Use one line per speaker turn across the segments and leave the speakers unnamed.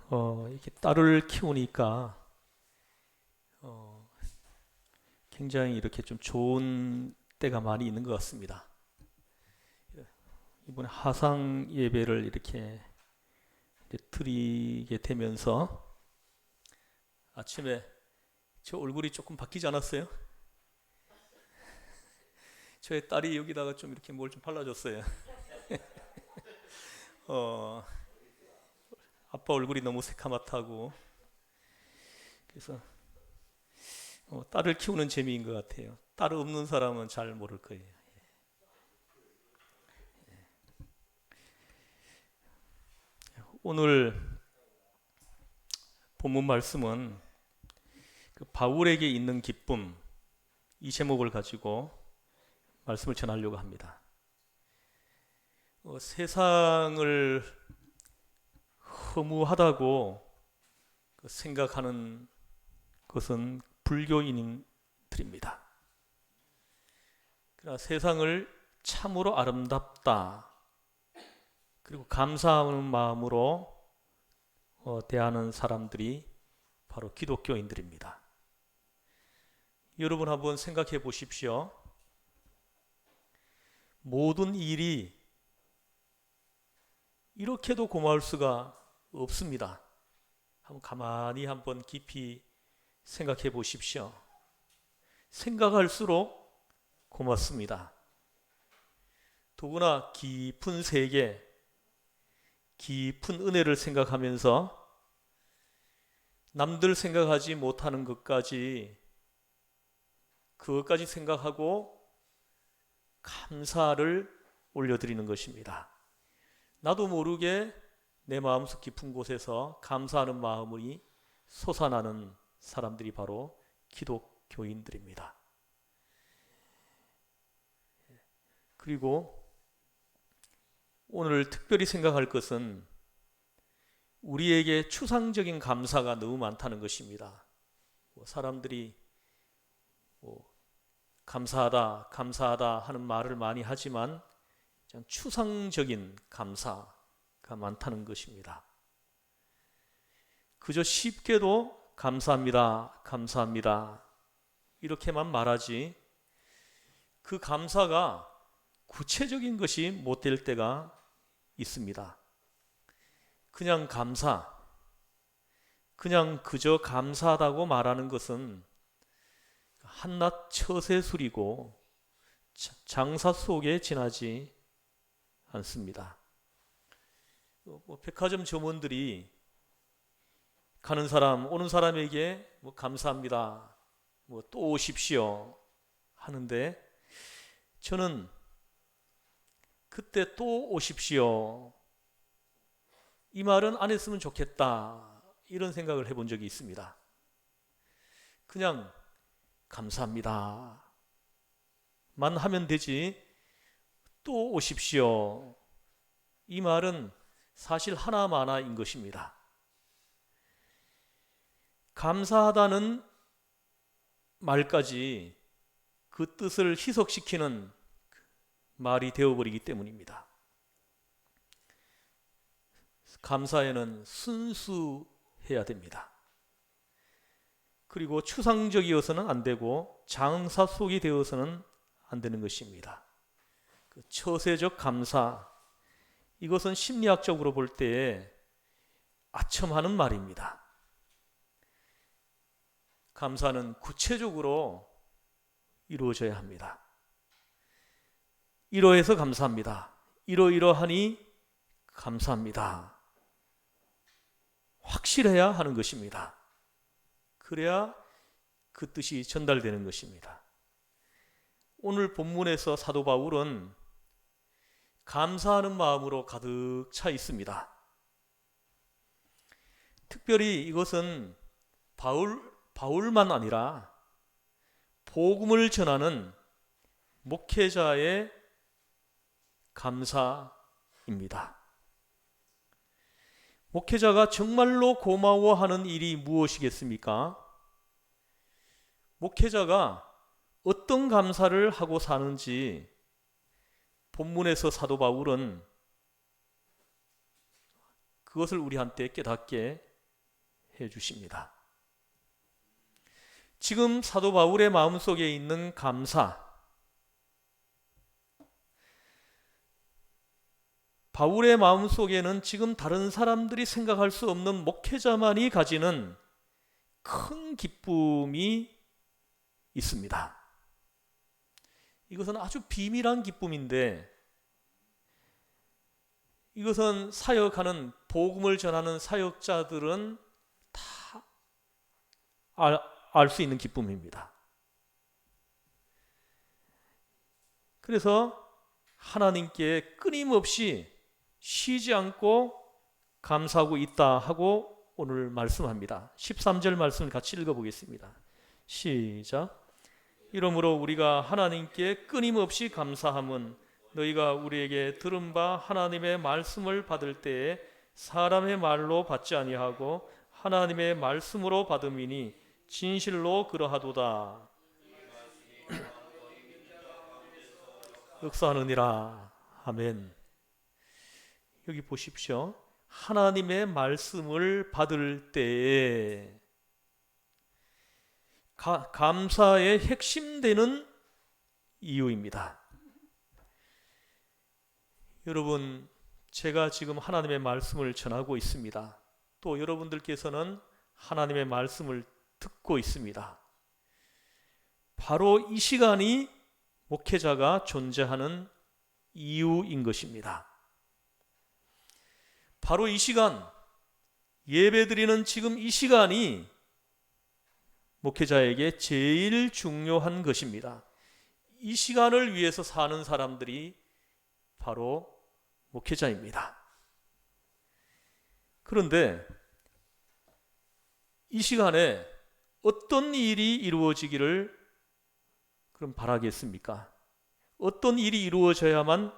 이렇게 딸을 키우니까 어, 굉장히 이렇게 좀 좋은 때가 많이 있는 것 같습니다. 이번에 화상 예배를 이렇게 이제 드리게 되면서 아침에 저 얼굴이 조금 바뀌지 않았어요? 저의 딸이 여기다가 좀 이렇게 뭘 좀 발라줬어요. 어, 아빠 얼굴이 너무 새카맣다고. 그래서 딸을 키우는 재미인 것 같아요. 딸 없는 사람은 잘 모를 거예요. 오늘 본문 말씀은 그 바울에게 있는 기쁨, 이 제목을 가지고 말씀을 전하려고 합니다. 세상을 허무하다고 생각하는 것은 불교인들입니다. 그러나 세상을 참으로 아름답다, 그리고 감사하는 마음으로 대하는 사람들이 바로 기독교인들입니다. 여러분 한번 생각해 보십시오. 모든 일이 이렇게도 고마울 수가 없습니다. 한번 가만히 한번 깊이 생각해 보십시오. 생각할수록 고맙습니다. 더구나 깊은 세계, 깊은 은혜를 생각하면서 남들 생각하지 못하는 그것까지 생각하고 감사를 올려드리는 것입니다. 나도 모르게 내 마음속 깊은 곳에서 감사하는 마음이 솟아나는 사람들이 바로 기독교인들입니다. 그리고 오늘 특별히 생각할 것은 우리에게 추상적인 감사가 너무 많다는 것입니다. 사람들이 감사하다, 감사하다 하는 말을 많이 하지만 추상적인 감사가 많다는 것입니다. 그저 쉽게도 감사합니다, 감사합니다 이렇게만 말하지 그 감사가 구체적인 것이 못 될 때가 있습니다. 그냥 그냥 그저 감사하다고 말하는 것은 한낱 처세술이고 장사 속에 지나지 않습니다. 백화점 점원들이 가는 사람, 오는 사람에게 감사합니다, 또 오십시오 하는데 저는 그때 또 오십시오 이 말은 안 했으면 좋겠다 이런 생각을 해본 적이 있습니다. 그냥 감사합니다 만 하면 되지 또 오십시오 이 말은 사실 하나마나인 것입니다. 감사하다는 말까지 그 뜻을 희석시키는 말이 되어버리기 때문입니다. 감사에는 순수해야 됩니다. 그리고 추상적이어서는 안 되고 장사 속이 되어서는 안 되는 것입니다. 그 처세적 감사, 이것은 심리학적으로 볼 때에 아첨하는 말입니다. 감사는 구체적으로 이루어져야 합니다. 이러해서 감사합니다. 이러이러하니 감사합니다. 확실해야 하는 것입니다. 그래야 그 뜻이 전달되는 것입니다. 오늘 본문에서 사도 바울은 감사하는 마음으로 가득 차 있습니다. 특별히 이것은 바울만 아니라 복음을 전하는 목회자의 감사입니다. 목회자가 정말로 고마워하는 일이 무엇이겠습니까? 목회자가 어떤 감사를 하고 사는지 본문에서 사도 바울은 그것을 우리한테 깨닫게 주십니다. 지금 사도 바울의 마음속에 있는 감사, 바울의 마음속에는 지금 다른 사람들이 생각할 수 없는 목회자만이 가지는 큰 기쁨이 있습니다. 이것은 아주 비밀한 기쁨인데, 이것은 사역하는, 복음을 전하는 사역자들은 다 알 수 있는 기쁨입니다. 그래서 하나님께 끊임없이 쉬지 않고 감사하고 있다 하고 오늘 말씀합니다. 13절 말씀을 같이 읽어보겠습니다. 시작. 이러므로 우리가 하나님께 끊임없이 감사함은 너희가 우리에게 들은 바 하나님의 말씀을 받을 때에 사람의 말로 받지 아니하고 하나님의 말씀으로 받음이니 진실로 그러하도다. 역사하느니라. 아멘. 여기 보십시오. 하나님의 말씀을 받을 때에 감사의 핵심되는 이유입니다. 여러분, 제가 지금 하나님의 말씀을 전하고 있습니다. 또 여러분들께서는 하나님의 말씀을 듣고 있습니다. 바로 이 시간이 목회자가 존재하는 이유인 것입니다. 바로 이 시간, 예배드리는 지금 이 시간이 목회자에게 제일 중요한 것입니다. 이 시간을 위해서 사는 사람들이 바로 목회자입니다. 그런데 이 시간에 어떤 일이 이루어지기를 그럼 바라겠습니까? 어떤 일이 이루어져야만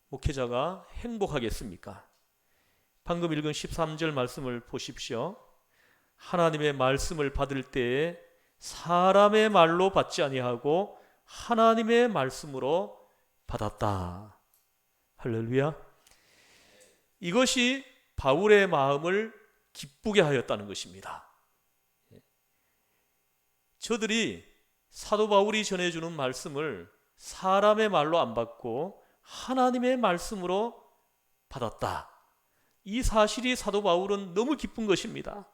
목회자가 행복하겠습니까? 방금 읽은 13절 말씀을 보십시오. 하나님의 말씀을 받을 때에 사람의 말로 받지 아니하고 하나님의 말씀으로 받았다. 할렐루야. 이것이 바울의 마음을 기쁘게 하였다는 것입니다. 저들이 사도 바울이 전해주는 말씀을 사람의 말로 안 받고 하나님의 말씀으로 받았다. 이 사실이 사도 바울은 너무 기쁜 것입니다.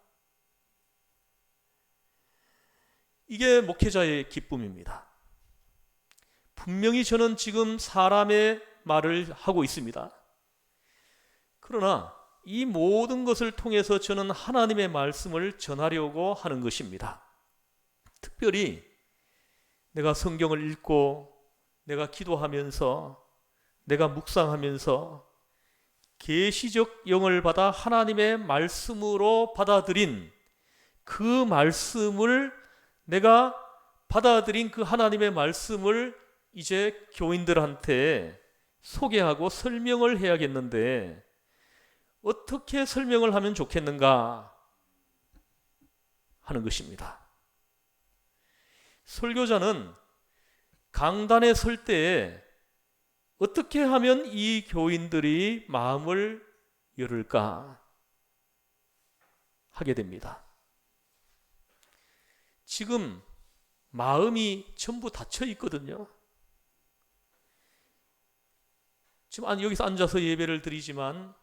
이게 목회자의 기쁨입니다. 분명히 저는 지금 사람의 말을 하고 있습니다. 그러나 이 모든 것을 통해서 저는 하나님의 말씀을 전하려고 하는 것입니다. 특별히 내가 성경을 읽고 내가 기도하면서 내가 묵상하면서 계시적 영을 받아 하나님의 말씀으로 받아들인 그 말씀을, 내가 받아들인 그 하나님의 말씀을 이제 교인들한테 소개하고 설명을 해야겠는데 어떻게 설명을 하면 좋겠는가 하는 것입니다. 설교자는 강단에 설 때에 어떻게 하면 이 교인들이 마음을 열을까 하게 됩니다. 지금 마음이 전부 닫혀 있거든요. 지금 여기서 앉아서 예배를 드리지만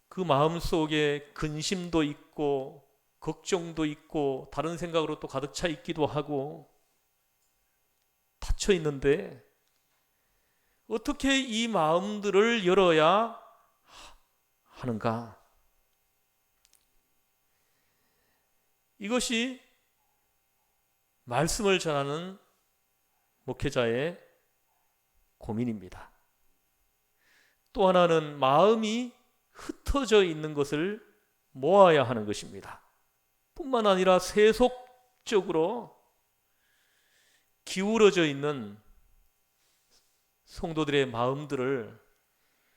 그 마음 속에 근심도 있고 걱정도 있고 다른 생각으로 또 가득 차 있기도 하고 닫혀 있는데 어떻게 이 마음들을 열어야 하는가? 이것이 말씀을 전하는 목회자의 고민입니다. 또 하나는 마음이 흩어져 있는 것을 모아야 하는 것입니다. 뿐만 아니라 세속적으로 기울어져 있는 성도들의 마음들을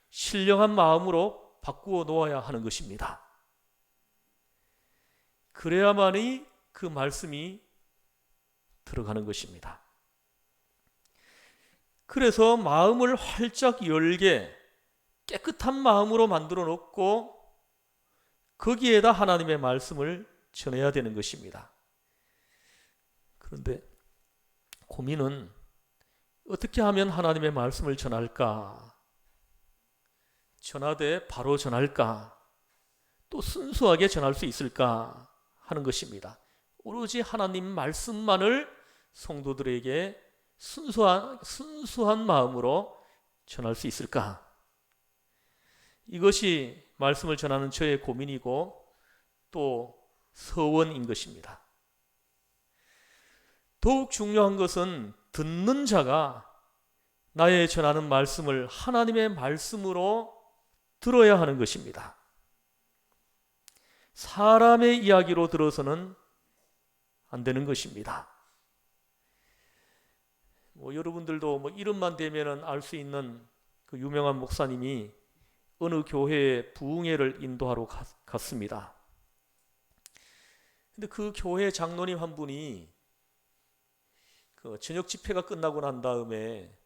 신령한 마음으로 바꾸어 놓아야 하는 것입니다. 그래야만이 그 말씀이 들어가는 것입니다. 그래서 마음을 활짝 열게 깨끗한 마음으로 만들어 놓고 거기에다 하나님의 말씀을 전해야 되는 것입니다. 그런데 고민은 어떻게 하면 하나님의 말씀을 전할까? 전하되 바로 전할까? 또 순수하게 전할 수 있을까? 하는 것입니다. 오로지 하나님 말씀만을 성도들에게 순수한 마음으로 전할 수 있을까? 이것이 말씀을 전하는 저의 고민이고 또 서원인 것입니다. 더욱 중요한 것은 듣는 자가 나의 전하는 말씀을 하나님의 말씀으로 들어야 하는 것입니다. 사람의 이야기로 들어서는 안 되는 것입니다. 여러분들도 이름만 대면은 알 수 있는 그 유명한 목사님이 어느 교회에 부흥회를 인도하러 갔습니다. 근데 그 교회 장로님 한 분이 그 저녁 집회가 끝나고 난 다음에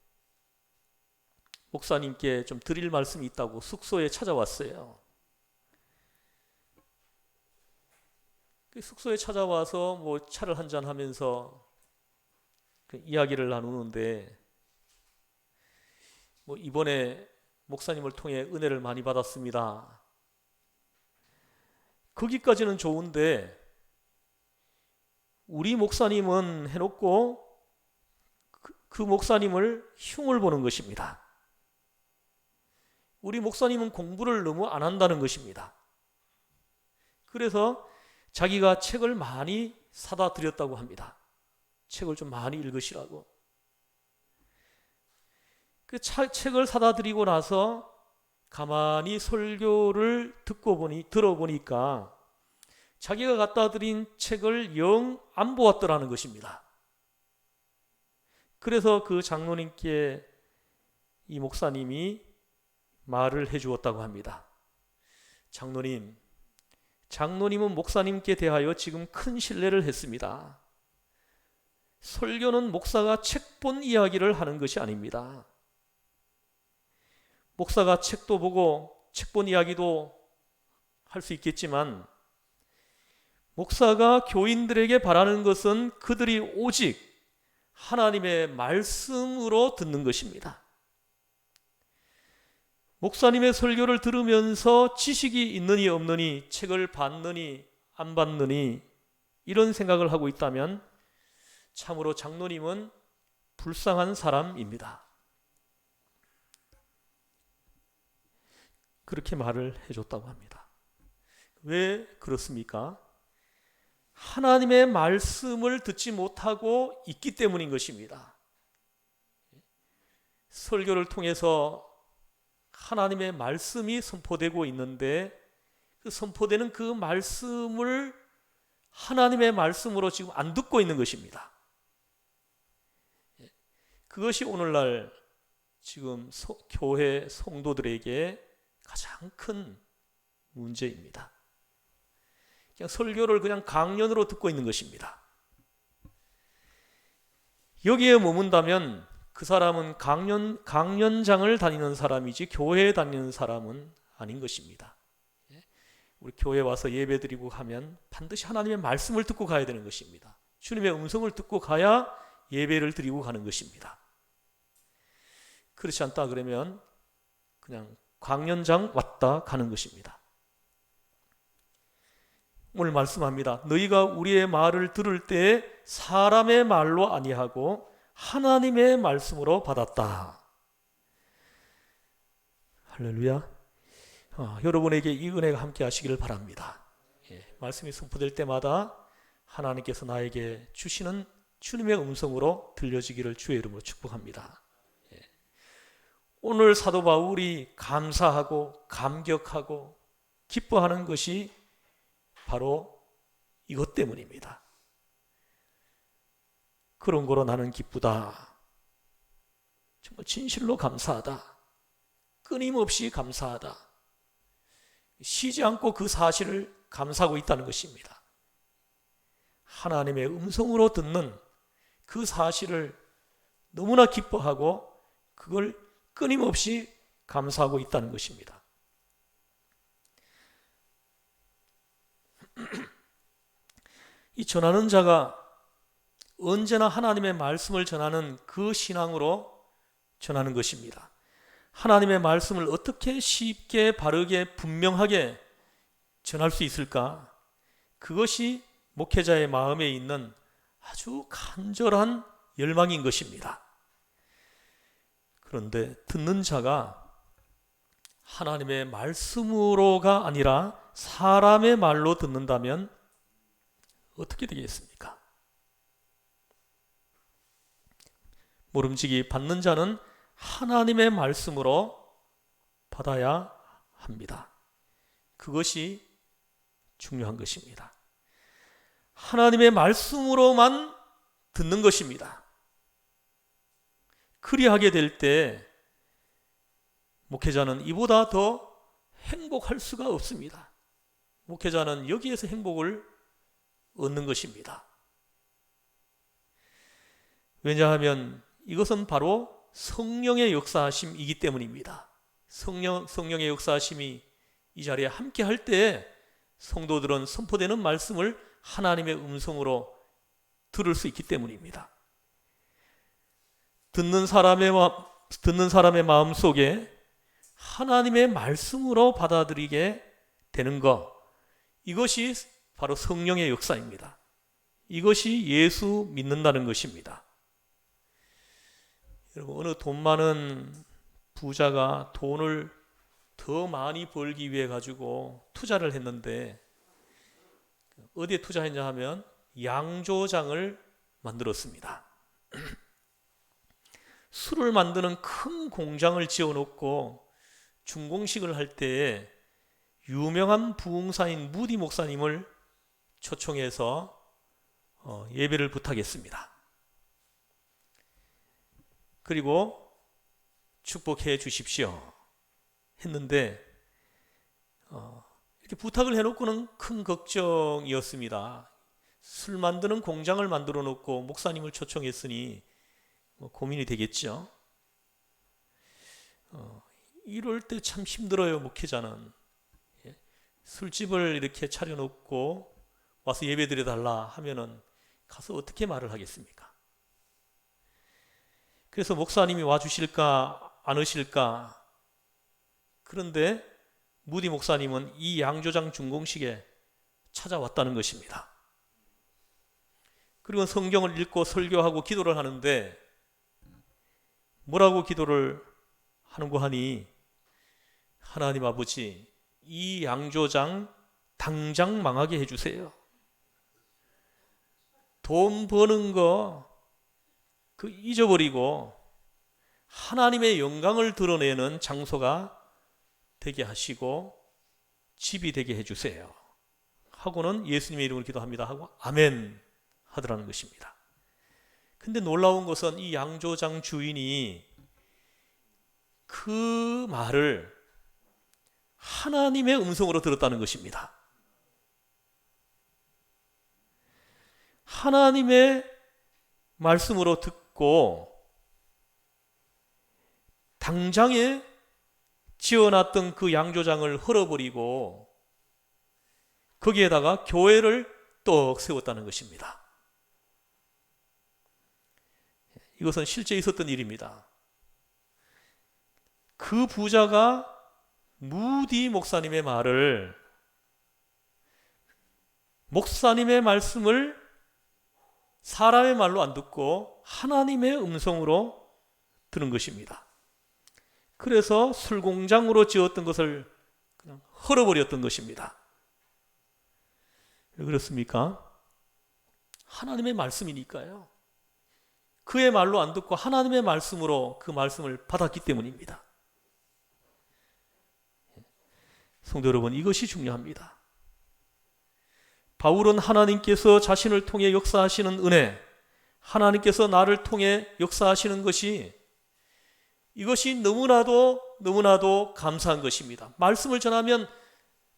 목사님께 좀 드릴 말씀이 있다고 숙소에 찾아왔어요. 숙소에 찾아와서 차를 한잔 하면서 그 이야기를 나누는데 이번에 목사님을 통해 은혜를 많이 받았습니다. 거기까지는 좋은데 우리 목사님은 해놓고 그 목사님을 흉을 보는 것입니다. 우리 목사님은 공부를 너무 안 한다는 것입니다. 그래서 자기가 책을 많이 사다 드렸다고 합니다. 책을 좀 많이 읽으시라고. 그 책을 사다 드리고 나서 가만히 설교를 들어보니까 자기가 갖다 드린 책을 영 안 보았더라는 것입니다. 그래서 그 장로님께 이 목사님이 말을 해주었다고 합니다. 장로님은 목사님께 대하여 지금 큰 신뢰를 했습니다. 설교는 목사가 책 본 이야기를 하는 것이 아닙니다. 목사가 책도 보고 책 본 이야기도 할 수 있겠지만 목사가 교인들에게 바라는 것은 그들이 오직 하나님의 말씀으로 듣는 것입니다. 목사님의 설교를 들으면서 지식이 있느니 없느니, 책을 봤느니 안 봤느니 이런 생각을 하고 있다면 참으로 장로님은 불쌍한 사람입니다. 그렇게 말을 해줬다고 합니다. 왜 그렇습니까? 하나님의 말씀을 듣지 못하고 있기 때문인 것입니다. 설교를 통해서 하나님의 말씀이 선포되고 있는데 그 선포되는 그 말씀을 하나님의 말씀으로 지금 안 듣고 있는 것입니다. 그것이 오늘날 지금 교회 성도들에게 가장 큰 문제입니다. 그냥 설교를 그냥 강연으로 듣고 있는 것입니다. 여기에 머문다면 그 사람은 강연장을 다니는 사람이지 교회에 다니는 사람은 아닌 것입니다. 우리 교회 와서 예배 드리고 가면 반드시 하나님의 말씀을 듣고 가야 되는 것입니다. 주님의 음성을 듣고 가야 예배를 드리고 가는 것입니다. 그렇지 않다 그러면 그냥 강연장 왔다 가는 것입니다. 오늘 말씀합니다. 너희가 우리의 말을 들을 때 사람의 말로 아니하고 하나님의 말씀으로 받았다. 할렐루야. 여러분에게 이 은혜가 함께 하시기를 바랍니다. 말씀이 선포될 때마다 하나님께서 나에게 주시는 주님의 음성으로 들려지기를 주의 이름으로 축복합니다. 오늘 사도 바울이 감사하고 감격하고 기뻐하는 것이 바로 이것 때문입니다. 그런 거로 나는 기쁘다. 정말 진실로 감사하다. 끊임없이 감사하다. 쉬지 않고 그 사실을 감사하고 있다는 것입니다. 하나님의 음성으로 듣는 그 사실을 너무나 기뻐하고 그걸 끊임없이 감사하고 있다는 것입니다. 이 전하는 자가 언제나 하나님의 말씀을 전하는 그 신앙으로 전하는 것입니다. 하나님의 말씀을 어떻게 쉽게 바르게 분명하게 전할 수 있을까? 그것이 목회자의 마음에 있는 아주 간절한 열망인 것입니다. 그런데 듣는 자가 하나님의 말씀으로가 아니라 사람의 말로 듣는다면 어떻게 되겠습니까? 모름지기 받는 자는 하나님의 말씀으로 받아야 합니다. 그것이 중요한 것입니다. 하나님의 말씀으로만 듣는 것입니다. 그리하게 될 때 목회자는 이보다 더 행복할 수가 없습니다. 목회자는 여기에서 행복을 얻는 것입니다. 왜냐하면 이것은 바로 성령의 역사하심이기 때문입니다. 성령의 역사하심이 이 자리에 함께 할 때 성도들은 선포되는 말씀을 하나님의 음성으로 들을 수 있기 때문입니다. 듣는 사람의 마음 속에 하나님의 말씀으로 받아들이게 되는 것, 이것이 바로 성령의 역사입니다. 이것이 예수 믿는다는 것입니다. 여러분, 어느 돈 많은 부자가 돈을 더 많이 벌기 위해 가지고 투자를 했는데 어디에 투자했냐 하면 양조장을 만들었습니다. 술을 만드는 큰 공장을 지어놓고 준공식을 할 때에 유명한 부흥사인 무디 목사님을 초청해서 예배를 부탁했습니다. 그리고 축복해 주십시오 했는데 이렇게 부탁을 해놓고는 큰 걱정이었습니다. 술 만드는 공장을 만들어 놓고 목사님을 초청했으니 고민이 되겠죠. 이럴 때 참 힘들어요. 목회자는 술집을 이렇게 차려놓고 와서 예배 드려달라 하면은 가서 어떻게 말을 하겠습니까? 그래서 목사님이 와주실까 안 오실까. 그런데 무디 목사님은 이 양조장 준공식에 찾아왔다는 것입니다. 그리고 성경을 읽고 설교하고 기도를 하는데 뭐라고 기도를 하는고 하니, 하나님 아버지, 이 양조장 당장 망하게 해주세요. 돈 버는 거 잊어버리고 하나님의 영광을 드러내는 장소가 되게 하시고 집이 되게 해주세요 하고는 예수님의 이름으로 기도합니다 하고 아멘 하더라는 것입니다. 근데 놀라운 것은 이 양조장 주인이 그 말을 하나님의 음성으로 들었다는 것입니다. 하나님의 말씀으로 듣고 당장에 지어놨던 그 양조장을 헐어버리고 거기에다가 교회를 떡 세웠다는 것입니다. 이것은 실제 있었던 일입니다. 그 부자가 무디 목사님의 말을, 목사님의 말씀을 사람의 말로 안 듣고 하나님의 음성으로 들은 것입니다. 그래서 술공장으로 지었던 것을 그냥 헐어버렸던 것입니다. 왜 그렇습니까? 하나님의 말씀이니까요. 그의 말로 안 듣고 하나님의 말씀으로 그 말씀을 받았기 때문입니다. 성도 여러분, 이것이 중요합니다. 바울은 하나님께서 자신을 통해 역사하시는 은혜, 하나님께서 나를 통해 역사하시는 것이, 이것이 너무나도 감사한 것입니다. 말씀을 전하면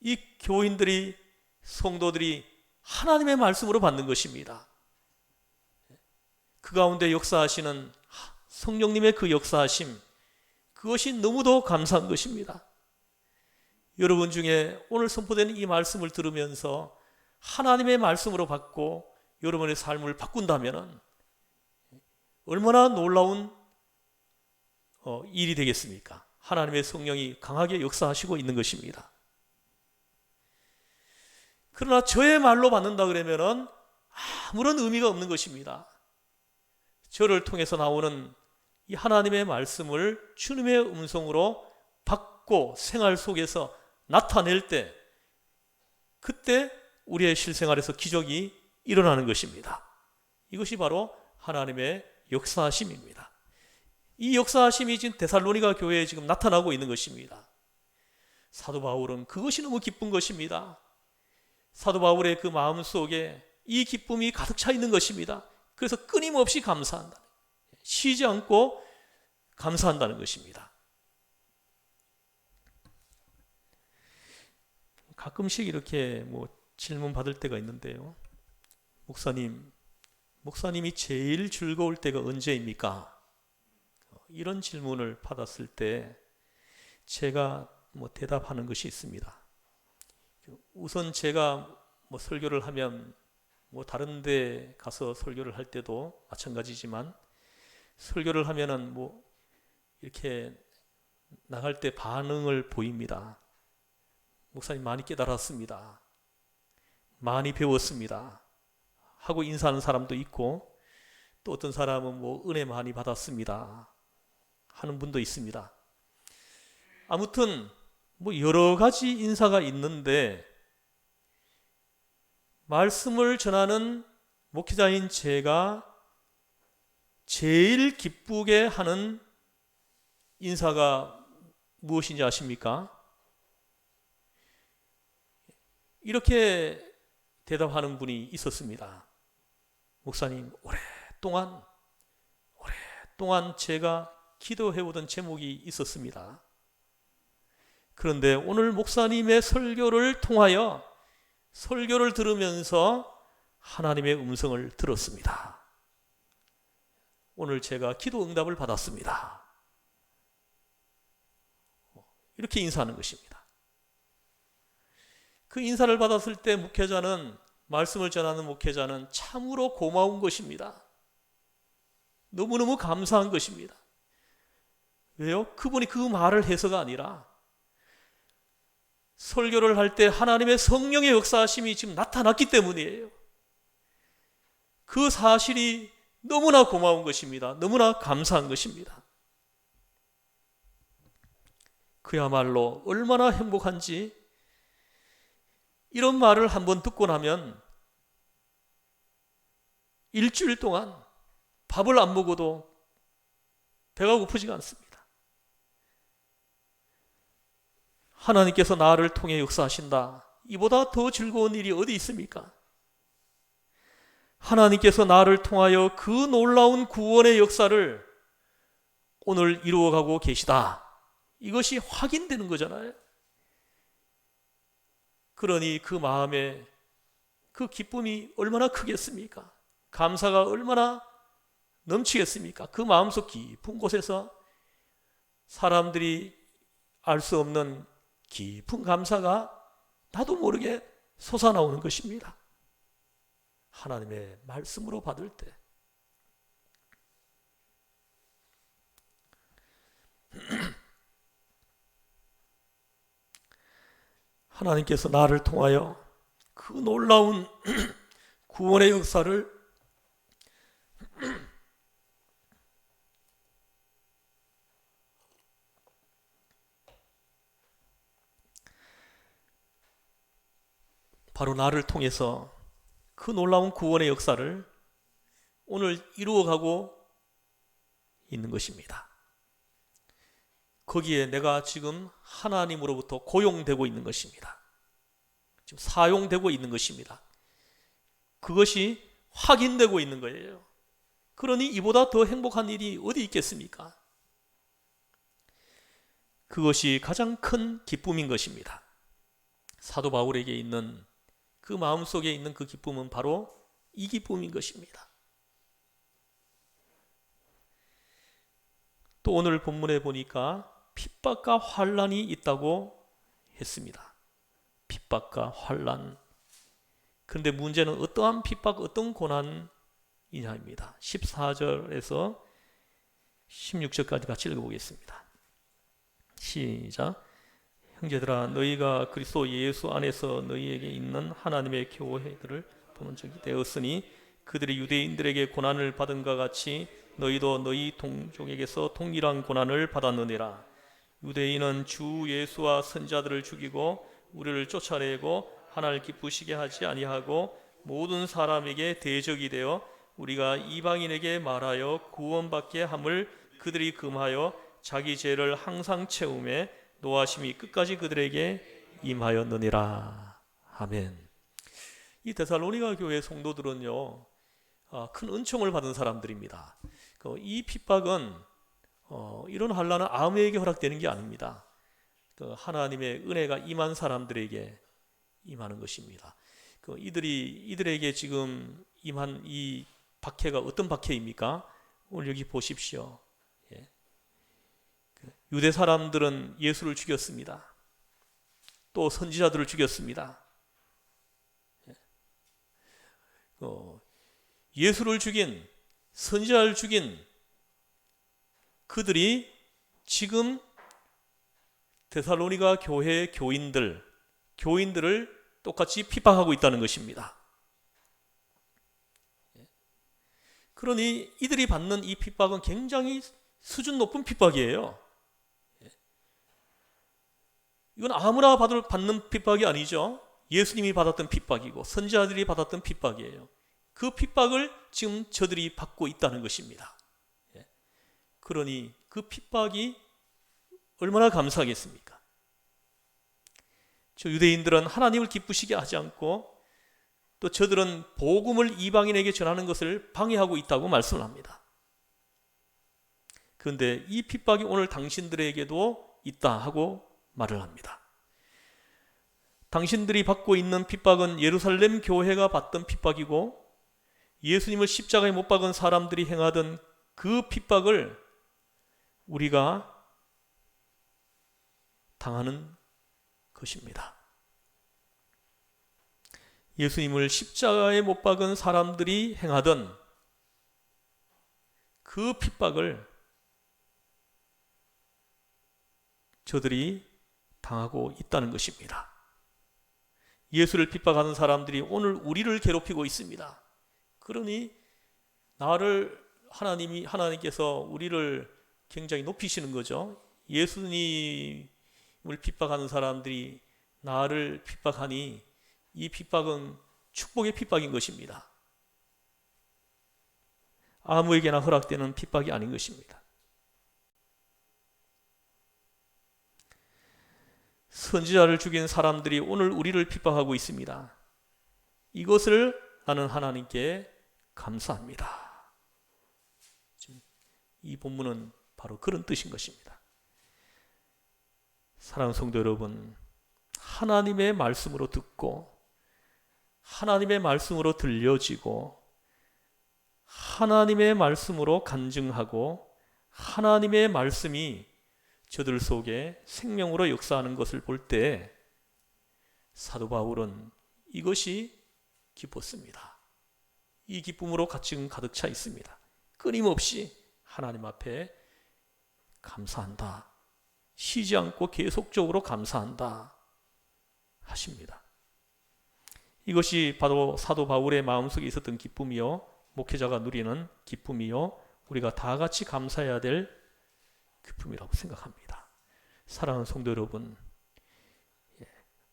이 교인들이, 성도들이 하나님의 말씀으로 받는 것입니다. 그 가운데 역사하시는 성령님의 그 역사하심, 그것이 너무도 감사한 것입니다. 여러분 중에 오늘 선포되는 이 말씀을 들으면서 하나님의 말씀으로 받고 여러분의 삶을 바꾼다면 얼마나 놀라운 일이 되겠습니까? 하나님의 성령이 강하게 역사하시고 있는 것입니다. 그러나 저의 말로 받는다 그러면은 아무런 의미가 없는 것입니다. 저를 통해서 나오는 이 하나님의 말씀을 주님의 음성으로 받고 생활 속에서 나타낼 때, 그때 우리의 실생활에서 기적이 일어나는 것입니다. 이것이 바로 하나님의 역사하심입니다. 이 역사하심이 지금 데살로니가 교회에 지금 나타나고 있는 것입니다. 사도 바울은 그것이 너무 기쁜 것입니다. 사도 바울의 그 마음 속에 이 기쁨이 가득 차 있는 것입니다. 그래서 끊임없이 감사한다. 쉬지 않고 감사한다는 것입니다. 가끔씩 이렇게 질문 받을 때가 있는데요. 목사님이 제일 즐거울 때가 언제입니까? 이런 질문을 받았을 때 제가 대답하는 것이 있습니다. 우선 제가 설교를 하면 다른 데 가서 설교를 할 때도 마찬가지지만, 설교를 하면은 이렇게 나갈 때 반응을 보입니다. 목사님 많이 깨달았습니다, 많이 배웠습니다 하고 인사하는 사람도 있고, 또 어떤 사람은 은혜 많이 받았습니다 하는 분도 있습니다. 아무튼 여러 가지 인사가 있는데, 말씀을 전하는 목회자인 제가 제일 기쁘게 하는 인사가 무엇인지 아십니까? 이렇게 대답하는 분이 있었습니다. 목사님, 오랫동안 제가 기도해오던 제목이 있었습니다. 그런데 오늘 목사님의 설교를 통하여 설교를 들으면서 하나님의 음성을 들었습니다. 오늘 제가 기도 응답을 받았습니다. 이렇게 인사하는 것입니다. 그 인사를 받았을 때 말씀을 전하는 목회자는 참으로 고마운 것입니다. 너무너무 감사한 것입니다. 왜요? 그분이 그 말을 해서가 아니라 설교를 할 때 하나님의 성령의 역사하심이 지금 나타났기 때문이에요. 그 사실이 너무나 고마운 것입니다. 너무나 감사한 것입니다. 그야말로 얼마나 행복한지, 이런 말을 한번 듣고 나면 일주일 동안 밥을 안 먹어도 배가 고프지가 않습니다. 하나님께서 나를 통해 역사하신다, 이보다 더 즐거운 일이 어디 있습니까? 하나님께서 나를 통하여 그 놀라운 구원의 역사를 오늘 이루어가고 계시다, 이것이 확인되는 거잖아요. 그러니 그 마음에 그 기쁨이 얼마나 크겠습니까? 감사가 얼마나 넘치겠습니까? 그 마음속 깊은 곳에서 사람들이 알 수 없는 깊은 감사가 나도 모르게 솟아나오는 것입니다. 하나님의 말씀으로 받을 때. 하나님께서 나를 통하여 그 놀라운 구원의 역사를 바로 나를 통해서 그 놀라운 구원의 역사를 오늘 이루어가고 있는 것입니다. 거기에 내가 지금 하나님으로부터 고용되고 있는 것입니다. 지금 사용되고 있는 것입니다. 그것이 확인되고 있는 거예요. 그러니 이보다 더 행복한 일이 어디 있겠습니까? 그것이 가장 큰 기쁨인 것입니다. 사도 바울에게 있는 그 마음속에 있는 그 기쁨은 바로 이 기쁨인 것입니다. 또 오늘 본문에 보니까 핍박과 환난이 있다고 했습니다. 핍박과 환난. 그런데 문제는 어떠한 핍박, 어떤 고난이냐입니다. 14절에서 16절까지 같이 읽어보겠습니다. 시작. 형제들아, 너희가 그리스도 예수 안에서 너희에게 있는 하나님의 교회들을 보는 적이 되었으니 그들이 유대인들에게 고난을 받은 것 같이 너희도 너희 동족에게서 동일한 고난을 받았느니라. 유대인은 주 예수와 선자들을 죽이고 우리를 쫓아내고 하나님을 기쁘시게 하지 아니하고 모든 사람에게 대적이 되어 우리가 이방인에게 말하여 구원받게 함을 그들이 금하여 자기 죄를 항상 채우매 노하심이 끝까지 그들에게 임하였느니라. 아멘. 이 데살로니가 교회 성도들은요, 큰 은총을 받은 사람들입니다. 이 핍박은 이런 환난은 아무에게 허락되는 게 아닙니다. 하나님의 은혜가 임한 사람들에게 임하는 것입니다. 이들에게 지금 임한 이 박해가 어떤 박해입니까? 오늘 여기 보십시오. 유대 사람들은 예수를 죽였습니다. 또 선지자들을 죽였습니다. 예수를 죽인, 선지자를 죽인 그들이 지금 데살로니가 교회의 교인들을 똑같이 핍박하고 있다는 것입니다. 그러니 이들이 받는 이 핍박은 굉장히 수준 높은 핍박이에요. 이건 아무나 받는 핍박이 아니죠. 예수님이 받았던 핍박이고 선지자들이 받았던 핍박이에요. 그 핍박을 지금 저들이 받고 있다는 것입니다. 그러니 그 핍박이 얼마나 감사하겠습니까? 저 유대인들은 하나님을 기쁘시게 하지 않고 또 저들은 복음을 이방인에게 전하는 것을 방해하고 있다고 말씀을 합니다. 그런데 이 핍박이 오늘 당신들에게도 있다 하고 말을 합니다. 당신들이 받고 있는 핍박은 예루살렘 교회가 받던 핍박이고 예수님을 십자가에 못 박은 사람들이 행하던 그 핍박을 우리가 당하는 것입니다. 예수님을 십자가에 못 박은 사람들이 행하던 그 핍박을 저들이 당하고 있다는 것입니다. 예수를 핍박하는 사람들이 오늘 우리를 괴롭히고 있습니다. 그러니 하나님께서 우리를 굉장히 높이시는 거죠. 예수님을 핍박하는 사람들이 나를 핍박하니 이 핍박은 축복의 핍박인 것입니다. 아무에게나 허락되는 핍박이 아닌 것입니다. 선지자를 죽인 사람들이 오늘 우리를 핍박하고 있습니다. 이것을 나는 하나님께 감사합니다. 이 본문은 바로 그런 뜻인 것입니다. 사랑하는 성도 여러분, 하나님의 말씀으로 듣고 하나님의 말씀으로 들려지고 하나님의 말씀으로 간증하고 하나님의 말씀이 저들 속에 생명으로 역사하는 것을 볼 때 사도 바울은 이것이 기뻤습니다. 이 기쁨으로 지금 가득 차 있습니다. 끊임없이 하나님 앞에 감사한다. 쉬지 않고 계속적으로 감사한다 하십니다. 이것이 바로 사도 바울의 마음속에 있었던 기쁨이요, 목회자가 누리는 기쁨이요, 우리가 다 같이 감사해야 될 기쁨이라고 생각합니다. 사랑하는 성도 여러분,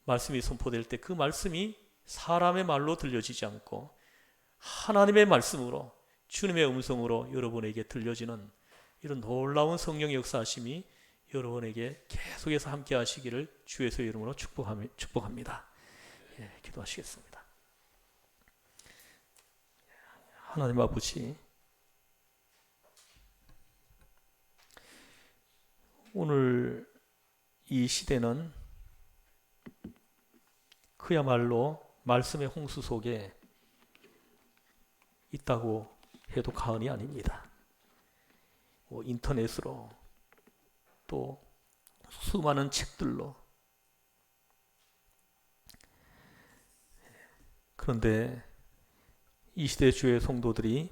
말씀이 선포될 때 그 말씀이 사람의 말로 들려지지 않고 하나님의 말씀으로, 주님의 음성으로 여러분에게 들려지는 이런 놀라운 성령의 역사하심이 여러분에게 계속해서 함께 하시기를 주 예수의 이름으로 축복합니다. 기도하시겠습니다. 하나님 아버지, 오늘 이 시대는 그야말로 말씀의 홍수 속에 있다고 해도 과언이 아닙니다. 인터넷으로 또 수많은 책들로 그런데 이 시대 주의 성도들이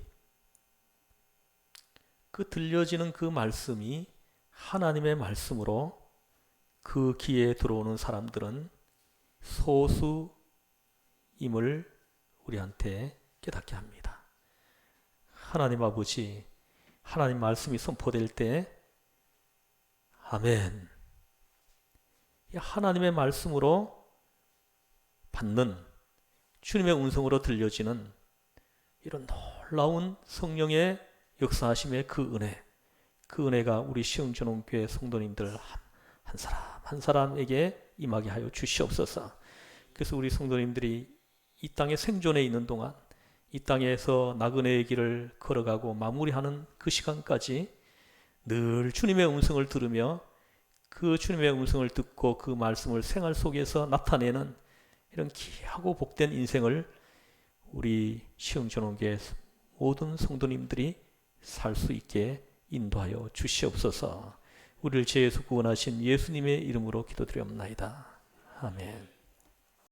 그 들려지는 그 말씀이 하나님의 말씀으로 그 귀에 들어오는 사람들은 소수임을 우리한테 깨닫게 합니다. 하나님 아버지, 하나님 말씀이 선포될 때 아멘. 하나님의 말씀으로 받는 주님의 음성으로 들려지는 이런 놀라운 성령의 역사하심의 그 은혜가 우리 시흥전원교회 성도님들 한 사람 한 사람에게 임하게 하여 주시옵소서. 그래서 우리 성도님들이 이 땅에 생존해 있는 동안 이 땅에서 나그네의 길을 걸어가고 마무리하는 그 시간까지 늘 주님의 음성을 들으며 그 주님의 음성을 듣고 그 말씀을 생활 속에서 나타내는 이런 귀하고 복된 인생을 우리 시흥전원교회 모든 성도님들이 살 수 있게 인도하여 주시옵소서. 우리를 죄에서 구원하신 예수님의 이름으로 기도드리옵나이다. 아멘.